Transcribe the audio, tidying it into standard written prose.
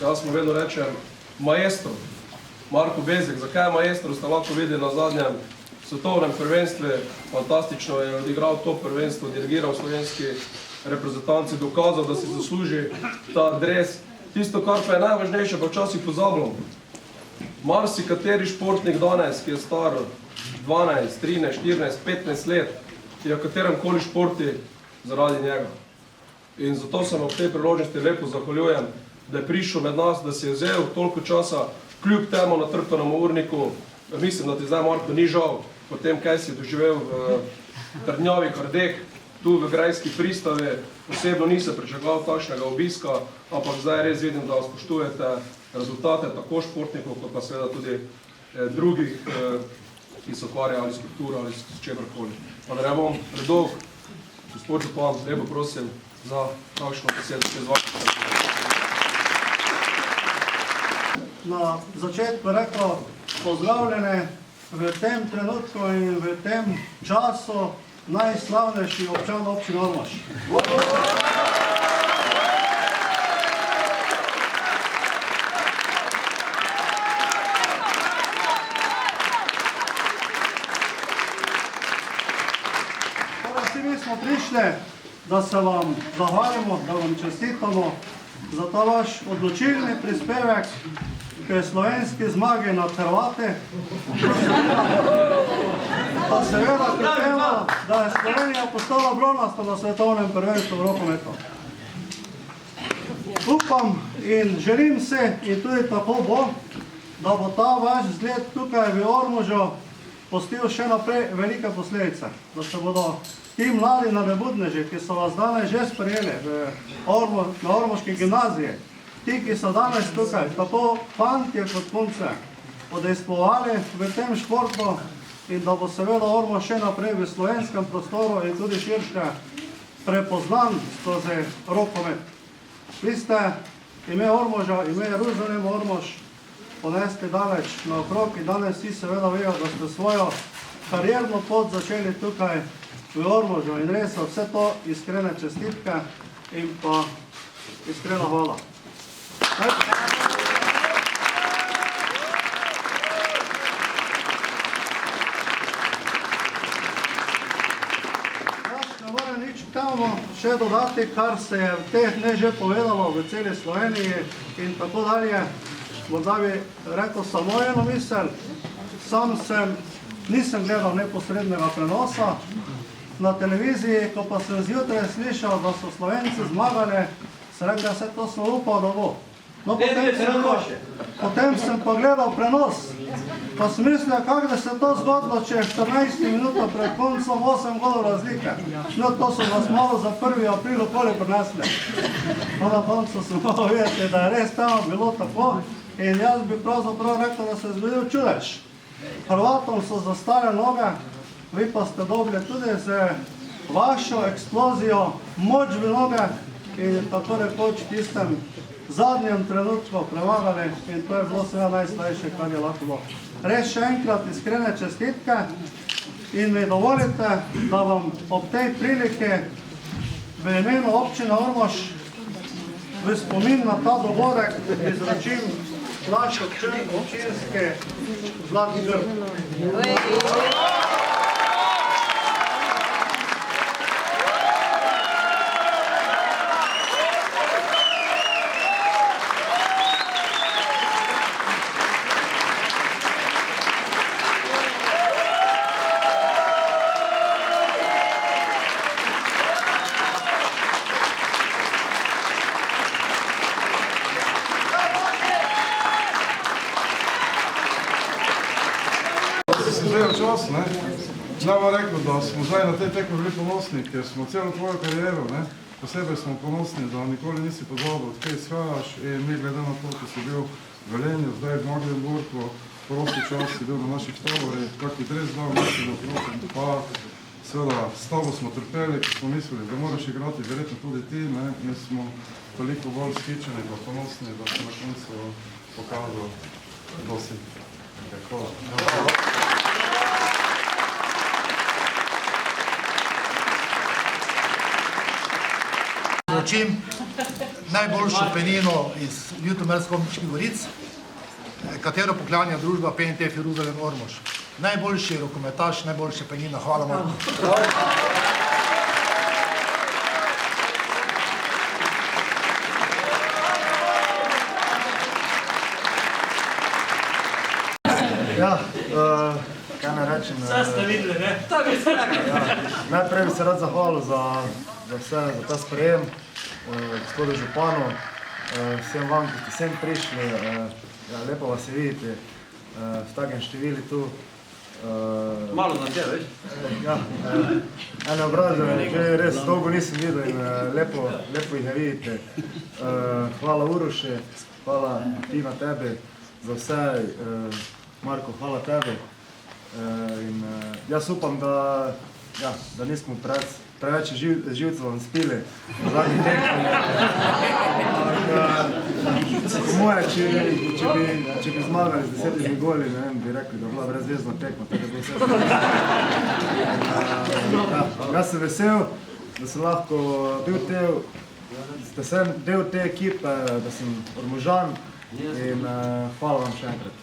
Jaz mu vedno rečem maestro, Marko Bezjak. Zakaj je maestro, ste lahko videli na zadnjem svetovnem prvenstvu. Fantastično je odigral to prvenstvo, dirigiral slovenski reprezentanci, dokazal, da si zasluži ta dres. Tisto, kar pa je najvažnejše, pa včasih pozabljamo. Marsikateri športnik danes, ki je star 12, 13, 14, 15 let, je v katerem koli športi zaradi njega. In zato sem ob tej priložnosti lepo zahvaljujem, da je prišel med nas, da si je vzel toliko časa, kljub temu natrpanemu urniku. Mislim, da ti zdaj, Marko, ni žal, potem, kaj si doživel v Trdnjavi, Kardeh, tu v Grajski pristavi. Osebno nisem pričakoval takšnega obiska, ampak zdaj res vidim, da spoštujete rezultate tako športnikov, kot pa seveda tudi drugih, ki se ukvarjajo ali s kulturo ali s čemerkoli. Pa da ne bom predolg, gospod župan, lepo prosim za takšno besedo čez vašo. Na začetku rekla pozdravljene v tem trenutku in v tem času najslavnejši občan občine Ormož. Vsi mi smo prišli, da se vam zahvalimo, da vam čestitamo za ta vaš odločilni prispevek k slovenski zmagi nad Hrvati, pa seveda k temu, da je Slovenija postala bronasta na svetovnem prvenstvu v rokometu. Upam in želim si, in tudi tako bo, da bo ta vaš zgled tukaj v Ormožu pustil še naprej velike posledice, da se bodo ti mladi nadebudneži, ki so vas danes že sprejeli na Ormoški gimnaziji, ti, ki so danes tukaj, tako fantje kot punce, udejstvovali v tem športu in da bo seveda Ormož še naprej v slovenskem prostoru in tudi širše prepoznan skozi rokomet. Vi ste ime Ormoža, ime Jeruzalem Ormož ponesli daleč naokrog in danes vsi seveda vejo, da ste svojo karierno pot začeli tukaj v Ormožu in res vse to iskrene čestitke in pa iskrena hvala. Še dodati, kar se je v teh dneh že povedalo v celi Sloveniji in tako dalje. Morda bi rekel samo eno misel. Sam nisem gledal neposrednega prenosa na televiziji, ko pa sem zjutraj slišal, da so Slovenci zmagali, sem rekel, da se to sem upal, da bo. No, potem sem pa gledal prenos, pa sem mislil, kako da se to zgodilo, če je 14 minuta pred koncem 8 golov razlike. No, to so nas malo za 1. april okoli prinesli. No, na koncu sem malo videti, da je res tamo bilo tako in jaz bi pravzaprav rekel, da se je zgodil čudež. Hrvatom so zastale noge, vi pa ste dobili tudi z vašo eksplozijo moč v noge in tako rekoč tistem zadnjem trenutku premagali in to je bilo seveda najslajše, kar je lahko bilo. Res še enkrat iskrene čestitke in mi dovolite, da vam ob tej priliki v imenu občine Ormož v spomin na ta dogodek izročim naš občinski zlati grb. Čas, ne? Zdaj vam rekel, da smo zdaj na tej tekmi bili ponosni, ker smo celo tvojo kariero, ne? Posebej smo ponosni, da nikoli nisi pozabil, od kje izhajaš in mi glede na to, ko si bil v Velenju, zdaj v Magdeburgu, prosti čas si bil na naših taborih, kakvi dres dal, naših otrokom, pa seveda s tabo smo trpeli, ko smo mislili, da moraš igrati, verjetno tudi ti, ne? Mi smo toliko bolj skičeni pa ponosni, da smo na koncu pokazali, da si. Hvala. Vročim najboljšo penino iz Ljutomersko-Komniških goric, katero poklanja družba PNTF Jeruzalem Ormož. Najboljši rokometaš, najboljša penina. Hvala vam. Ja, kaj ne rečem? Vse ste videli, ne? To bi se rekel. Najprej bi se rad zahvalil za vse, za ta sprejem, gospodu županu, vsem vam, ki ste sem prišli, lepo vas je videti v takem številu tu. Malo na te, veš? Ja, ene obraze, že res dolgo nisem videl in lepo jih ne vidite. Hvala Uroše, hvala Tina tebi za vse, Marko, hvala tebi. Jaz upam, da nismo preveč živcev vam spili v zadnji tekmi. Po moje, če bi zmagali z 10 goli, ne vem, bi rekli, da je bila brezvezna tekma, tako da bi vse šlo. Jaz sem vesel, da sem lahko del te ekipe, da sem Ormožan in hvala vam še enkrat.